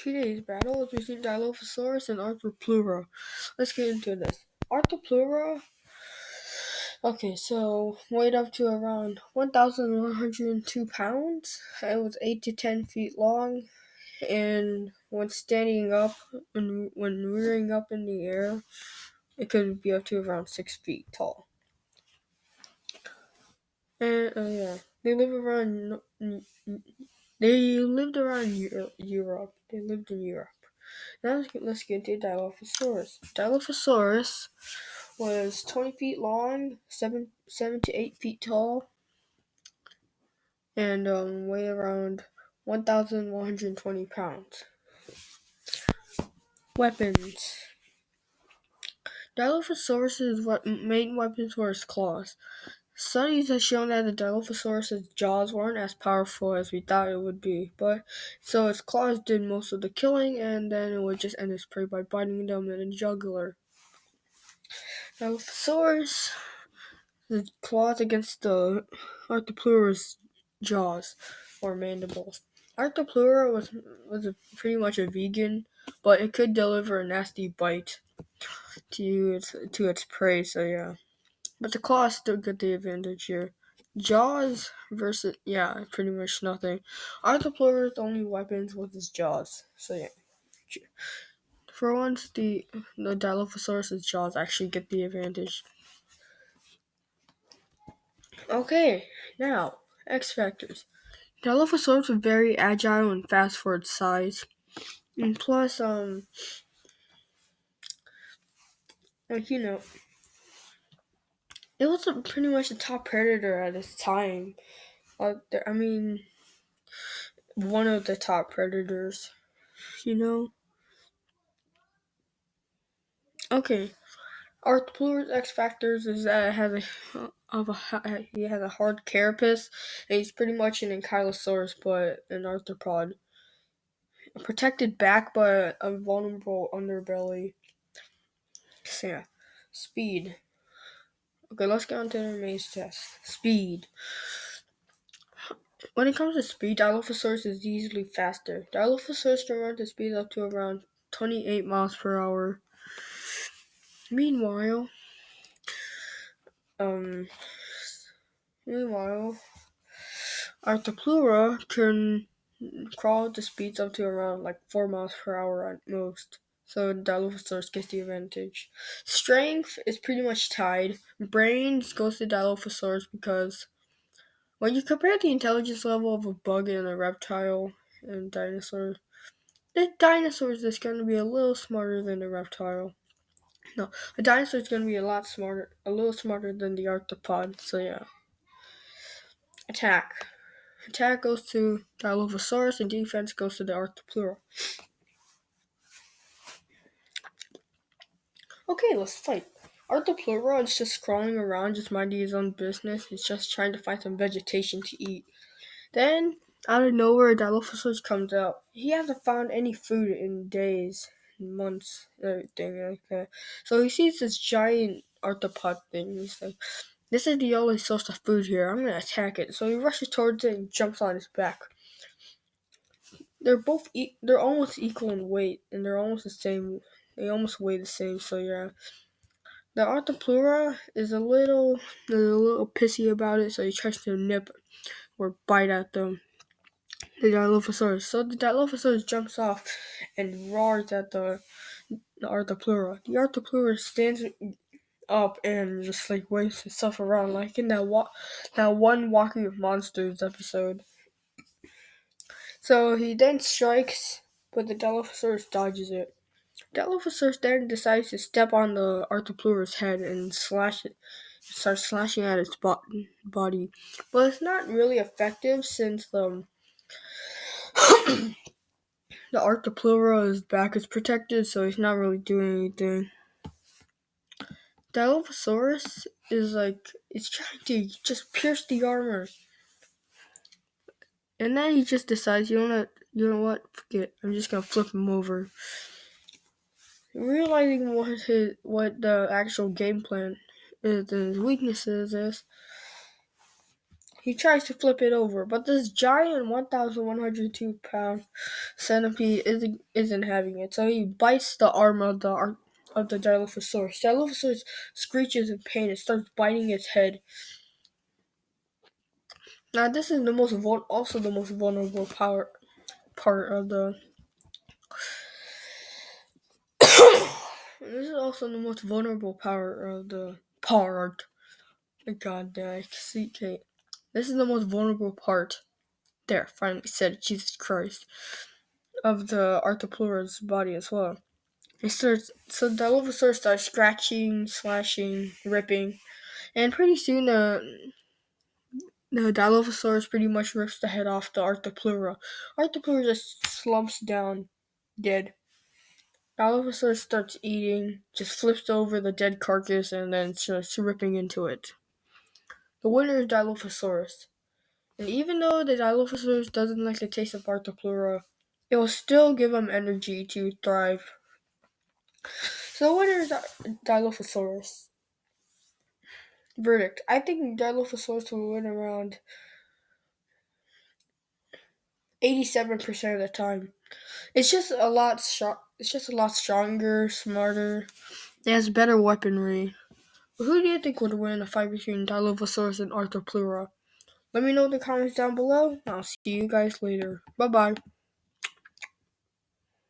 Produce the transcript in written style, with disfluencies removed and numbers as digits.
Today's battle is between Dilophosaurus and Arthropleura. Let's get into this. Arthropleura, okay, so weighed up to around 1,102 pounds. It was 8 to 10 feet long, and when standing up and when rearing up in the air, it could be up to around 6 feet tall. And they live around. They lived around Europe. They lived in Europe. Now let's get to Dilophosaurus. Dilophosaurus was 20 feet long, 7 to 8 feet tall, and weighed around 1,120 pounds. Weapons. Dilophosaurus's main weapons were his claws. Studies have shown that the Dilophosaurus's jaws weren't as powerful as we thought it would be, but so its claws did most of the killing, and then it would just end its prey by biting them in the jugular. Dilophosaurus, the claws against the Arthropleura's jaws or mandibles. Arthropleura was pretty much a vegan, but it could deliver a nasty bite to its prey. So yeah. But the claws still get the advantage here. Jaws versus, pretty much nothing. Arthropleura's only weapons was his jaws. So yeah. For once, the Dilophosaurus' jaws actually get the advantage. Okay, now, X Factors. Dilophosaurus was very agile and fast for its size. And plus, it was pretty much the top predator at its time. One of the top predators, Okay, Arthropleura's X Factors is that it has he has a hard carapace, and he's pretty much an ankylosaurus, but an arthropod. A protected back, but a vulnerable underbelly. So yeah, speed. Okay, let's get on to the maze test. Speed. When it comes to speed, Dilophosaurus is easily faster. Dilophosaurus can run to speeds up to around 28 miles per hour. Meanwhile, Arthropleura can crawl to speeds up to around 4 miles per hour at most. So Dilophosaurus gets the advantage. Strength is pretty much tied. Brains goes to Dilophosaurus because when you compare the intelligence level of a bug and a reptile and dinosaur, the dinosaur is just going to be a little smarter than the reptile. No, a dinosaur is going to be a little smarter than the arthropod. So yeah. Attack. Attack goes to Dilophosaurus and defense goes to the Arthropleura. Okay, let's fight. Arthropleura is just crawling around, just minding his own business. He's just trying to find some vegetation to eat. Then, out of nowhere, Dilophosaurus comes out. He hasn't found any food in days, months, everything like that. So he sees this giant arthropod thing. He's like, this is the only source of food here. I'm going to attack it. So he rushes towards it and jumps on its back. They're almost equal in weight, and they're almost the same. They almost weigh the same. So yeah. The Arthropleura is a little pissy about it, so he tries to nip or bite at the Dilophosaurus. So the Dilophosaurus jumps off and roars at the Arthropleura. The Arthropleura stands up and just waves itself around, like in that one Walking with Monsters episode. So he then strikes, but the Dilophosaurus dodges it. Dilophosaurus then decides to step on the Arthropleura's head and slash it. Starts slashing at its body. But it's not really effective since the Arthropleura's back is protected, so he's not really doing anything. Dilophosaurus is it's trying to just pierce the armor. And then he just decides, you know what, forget it. I'm just gonna flip him over. Realizing what the actual game plan is and his weaknesses is, He tries to flip it over, but this giant 1,102-pound centipede isn't having it. So he bites the arm of the Dilophosaurus. Dilophosaurus screeches in pain and starts biting its head. Now this is also the most vulnerable part of the. This is also the most vulnerable part of the part. God damn, I can't. This is the most vulnerable part. There, finally said it, Jesus Christ. Of the Arthropleura's body as well. So Dilophosaurus starts scratching, slashing, ripping, and pretty soon the Dilophosaurus pretty much rips the head off the Arthropleura. Arthropleura just slumps down, dead. Dilophosaurus starts eating, just flips over the dead carcass, and then starts ripping into it. The winner is Dilophosaurus. And even though the Dilophosaurus doesn't like the taste of Arthropleura, it will still give him energy to thrive. So the winner is Dilophosaurus. Verdict: I think Dilophosaurus will win around 87% of the time. It's just a lot stronger, smarter. It has better weaponry. But who do you think would win a fight between Dilophosaurus and Arthropleura? Let me know in the comments down below. I'll see you guys later. Bye bye.